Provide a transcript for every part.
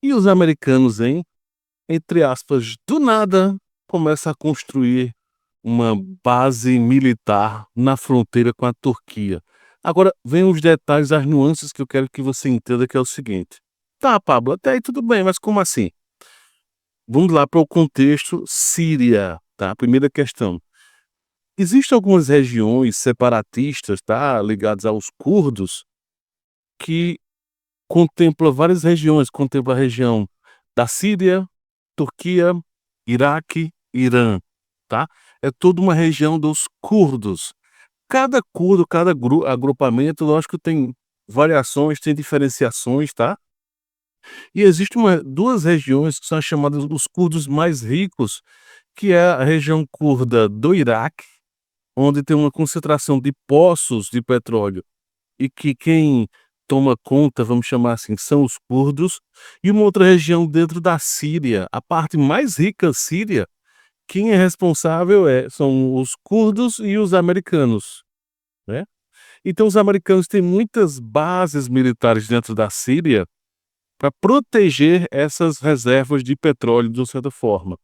E os americanos, hein, entre aspas, do nada, começam a construir uma base militar na fronteira com a Turquia. Agora, vem os detalhes, as nuances que eu quero que você entenda, que é o seguinte: tá, Pablo, até aí tudo bem, mas como assim? Vamos lá para o contexto Síria, tá? Primeira questão. Existem algumas regiões separatistas, tá, ligadas aos curdos, que contempla várias regiões, contempla a região da Síria, Turquia, Iraque, Irã, tá? É toda uma região dos curdos. Cada curdo, cada agrupamento, lógico, tem variações, tem diferenciações, tá? E existe 2 regiões que são as chamadas os curdos mais ricos, que é a região curda do Iraque, onde tem uma concentração de poços de petróleo e que quem toma conta, vamos chamar assim, são os curdos, e uma outra região dentro da Síria, a parte mais rica síria, quem é responsável são os curdos e os americanos, né. Então os americanos têm muitas bases militares dentro da Síria para proteger essas reservas de petróleo de uma certa forma.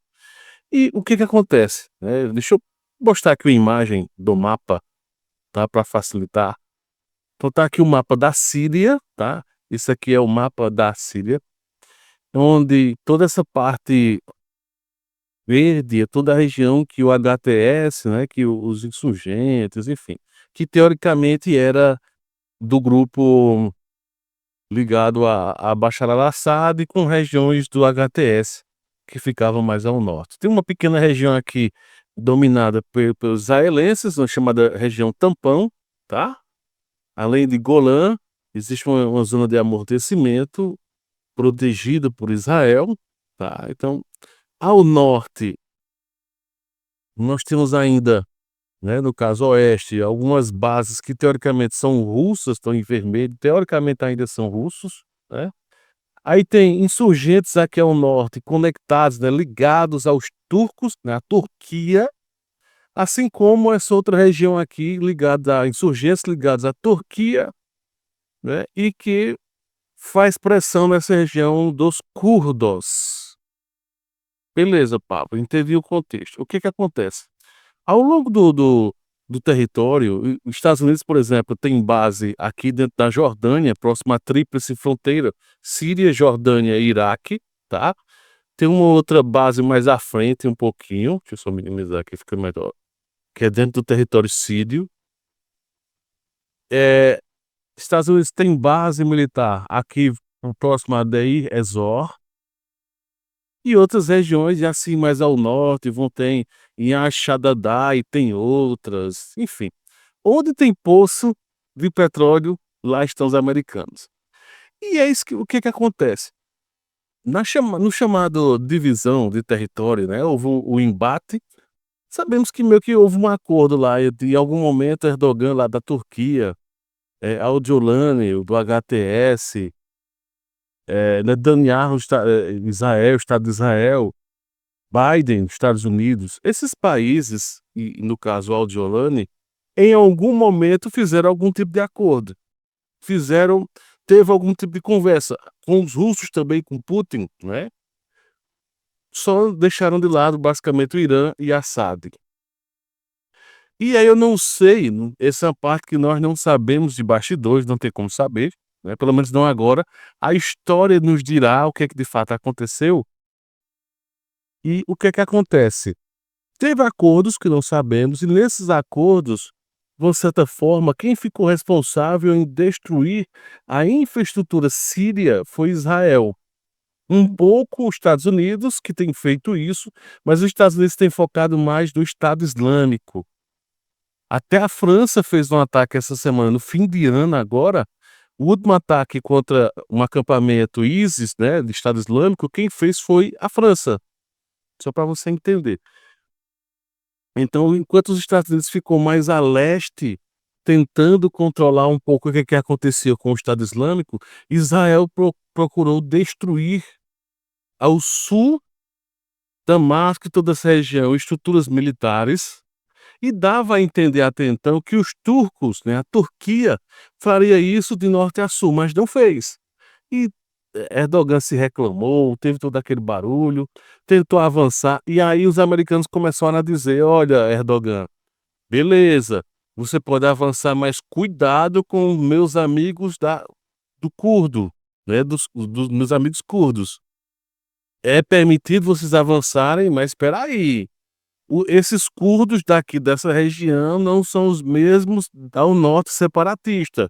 E o que que acontece, né, deixa eu mostrar aqui uma imagem do mapa, tá, para facilitar. Então tá aqui o mapa da Síria, tá? Isso aqui é o mapa da Síria, onde toda essa parte verde é toda a região que o HTS, né, que os insurgentes, enfim, que teoricamente era do grupo ligado a Bashar al-Assad, com regiões do HTS que ficavam mais ao norte. Tem uma pequena região aqui dominada pelos israelenses, uma chamada região tampão, tá? Além de Golã, existe uma zona de amortecimento protegida por Israel, tá? Então, ao norte, nós temos ainda, né, no caso oeste, algumas bases que teoricamente são russas, estão em vermelho, teoricamente ainda são russos, né? Aí tem insurgentes aqui ao norte, conectados, né, ligados aos turcos, né, à Turquia, assim como essa outra região aqui ligada a insurgentes ligados à Turquia, né, e que faz pressão nessa região dos curdos. Beleza, Pablo, entendi o contexto. O que que acontece? Ao longo do território, os Estados Unidos, por exemplo, tem base aqui dentro da Jordânia, próxima à tríplice fronteira, Síria, Jordânia e Iraque, tá? Tem uma outra base mais à frente um pouquinho, deixa eu só minimizar aqui, fica melhor, que é dentro do território sírio. Eh, Estados Unidos tem base militar aqui próximo a Deir ez-Zor. E outras regiões, e assim mais ao norte, vão ter em Achadadá e tem outras, enfim. Onde tem poço de petróleo, lá estão os americanos. E é isso que o que que acontece? No chamado divisão de território, né, houve o embate, sabemos que meio que houve um acordo lá, e em algum momento Erdogan lá da Turquia, Öcalan, do HTS, Netanyahu, Israel, Estado de Israel, Biden, Estados Unidos, esses países, e no caso Aldiolani, em algum momento fizeram algum tipo de acordo. Fizeram Teve algum tipo de conversa com os russos também, com Putin, né, só deixaram de lado basicamente o Irã e Assad. E aí eu não sei, essa é uma parte que nós não sabemos de bastidores, não tem como saber, né, pelo menos não agora. A história nos dirá o que é que de fato aconteceu e o que é que acontece. Teve acordos que não sabemos, e nesses acordos, de certa forma, quem ficou responsável em destruir a infraestrutura síria foi Israel. Um pouco os Estados Unidos, que tem feito isso, mas os Estados Unidos têm focado mais no Estado Islâmico. Até a França fez um ataque essa semana, no fim de ano agora, o último ataque contra um acampamento ISIS, né, do Estado Islâmico, quem fez foi a França, só para você entender. Então, enquanto os Estados Unidos ficou mais a leste, tentando controlar um pouco o que acontecia com o Estado Islâmico, Israel procurou destruir ao sul, Damasco e toda essa região, estruturas militares, e dava a entender até então que os turcos, né, a Turquia, faria isso de norte a sul, mas não fez. E Erdogan se reclamou, teve todo aquele barulho, tentou avançar, e aí os americanos começaram a dizer: "Olha, Erdogan, beleza, você pode avançar, mas cuidado com os meus amigos do curdo, né, dos meus amigos curdos. É permitido vocês avançarem, mas espera aí, esses curdos daqui dessa região não são os mesmos ao norte separatista.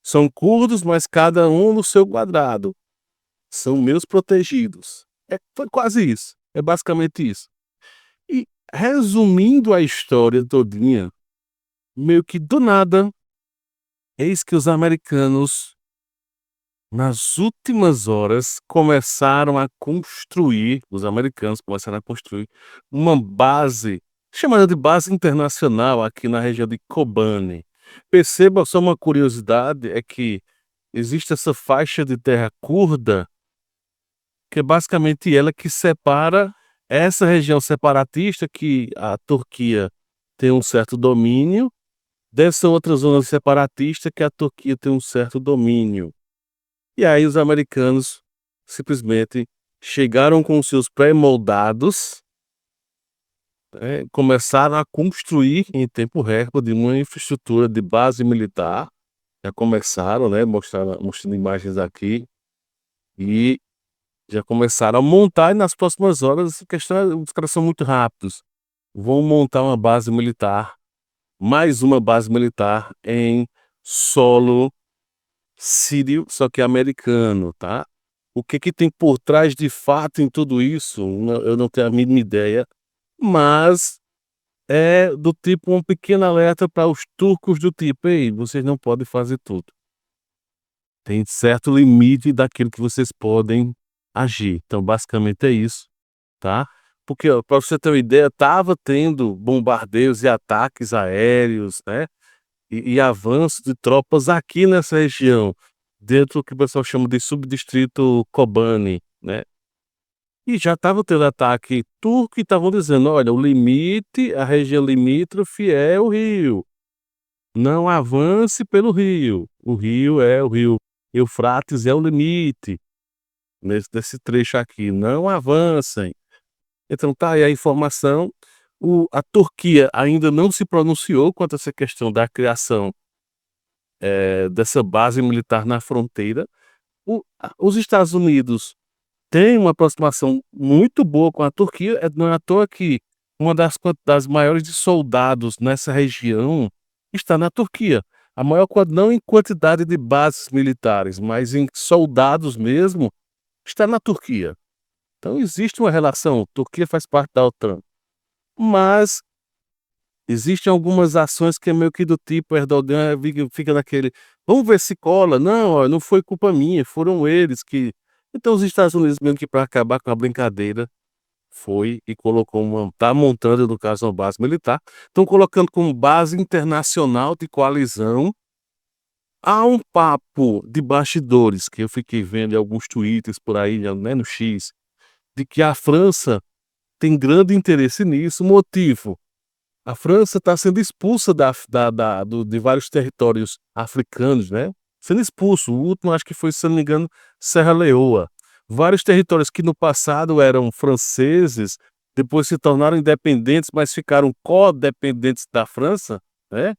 São curdos, mas cada um no seu quadrado. São meus protegidos." Foi quase isso. É basicamente isso. E resumindo a história todinha, meio que do nada, eis que os americanos, nas últimas horas, os americanos começaram a construir uma base, chamada de base internacional aqui na região de Kobane. Perceba só uma curiosidade, é que existe essa faixa de terra curda, que é basicamente ela que separa essa região separatista que a Turquia tem um certo domínio, dessa outra zona separatista que a Turquia tem um certo domínio. E aí os americanos simplesmente chegaram com seus pré-moldados, começaram a construir em tempo recorde uma infraestrutura de base militar. Já começaram, né, mostrando imagens aqui, e já começaram a montar, e nas próximas horas, a questão os caras são muito rápidos. Vão montar uma base militar, mais uma base militar em solo sírio, só que americano, tá? O que que tem por trás de fato em tudo isso, eu não tenho a mínima ideia, mas é do tipo um pequeno alerta para os turcos do tipo: "Ei, vocês não podem fazer tudo. Tem certo limite daquilo que vocês podem agir." Então basicamente é isso, tá? Porque, para você ter uma ideia, estava tendo bombardeios e ataques aéreos, né, e avanço de tropas aqui nessa região, dentro do que o pessoal chama de subdistrito Kobane, né. E já estava tendo ataque turco e estavam dizendo: "Olha, o limite, a região limítrofe é o rio, não avance pelo rio. O rio Eufrates é o limite, nesse trecho aqui, não avancem." Então tá aí a informação. A Turquia ainda não se pronunciou quanto a essa questão da criação, dessa base militar na fronteira. Os Estados Unidos têm uma aproximação muito boa com a Turquia, não é à toa que uma das quantidades maiores de soldados nessa região está na Turquia. A maior não em quantidade de bases militares, mas em soldados mesmo, está na Turquia. Então existe uma relação, Turquia faz parte da OTAN, mas existem algumas ações que é meio que do tipo Erdogan fica naquele: "Vamos ver se cola. Não, ó, não foi culpa minha, foram eles que." Então os Estados Unidos, mesmo que para acabar com a brincadeira, foi e colocou tá montando, no caso, uma base militar, estão colocando como base internacional de coalizão. Há um papo de bastidores que eu fiquei vendo em alguns tweets por aí, né, no X, de que a França tem grande interesse nisso. Motivo: a França está sendo expulsa de vários territórios africanos, né, sendo expulso. O último acho que foi, se eu não me engano, Serra Leoa. Vários territórios que no passado eram franceses, depois se tornaram independentes, mas ficaram codependentes da França, né,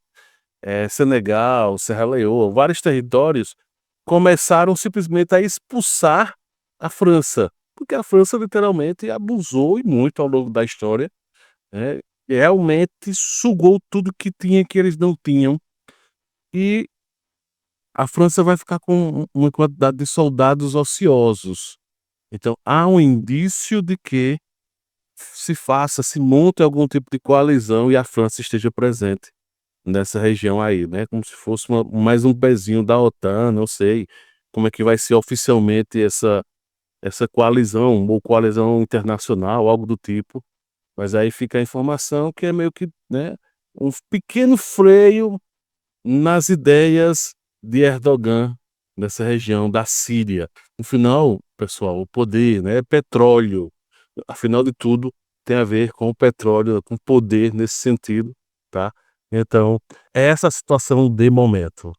Senegal, Serra Leoa, vários territórios começaram simplesmente a expulsar a França, porque a França literalmente abusou e muito ao longo da história, né, e realmente sugou tudo que tinha que eles não tinham, e a França vai ficar com uma quantidade de soldados ociosos. Então há um indício de que se monte algum tipo de coalizão e a França esteja presente nessa região aí, né, como se fosse mais um pezinho da OTAN. Não sei como é que vai ser oficialmente essa coalizão ou coalizão internacional, algo do tipo. Mas aí fica a informação que é meio que, né, um pequeno freio nas ideias de Erdogan nessa região da Síria. No final, pessoal, o poder, né, é petróleo. Afinal de tudo, tem a ver com o petróleo, com poder nesse sentido, tá? Então, é essa a situação de momento.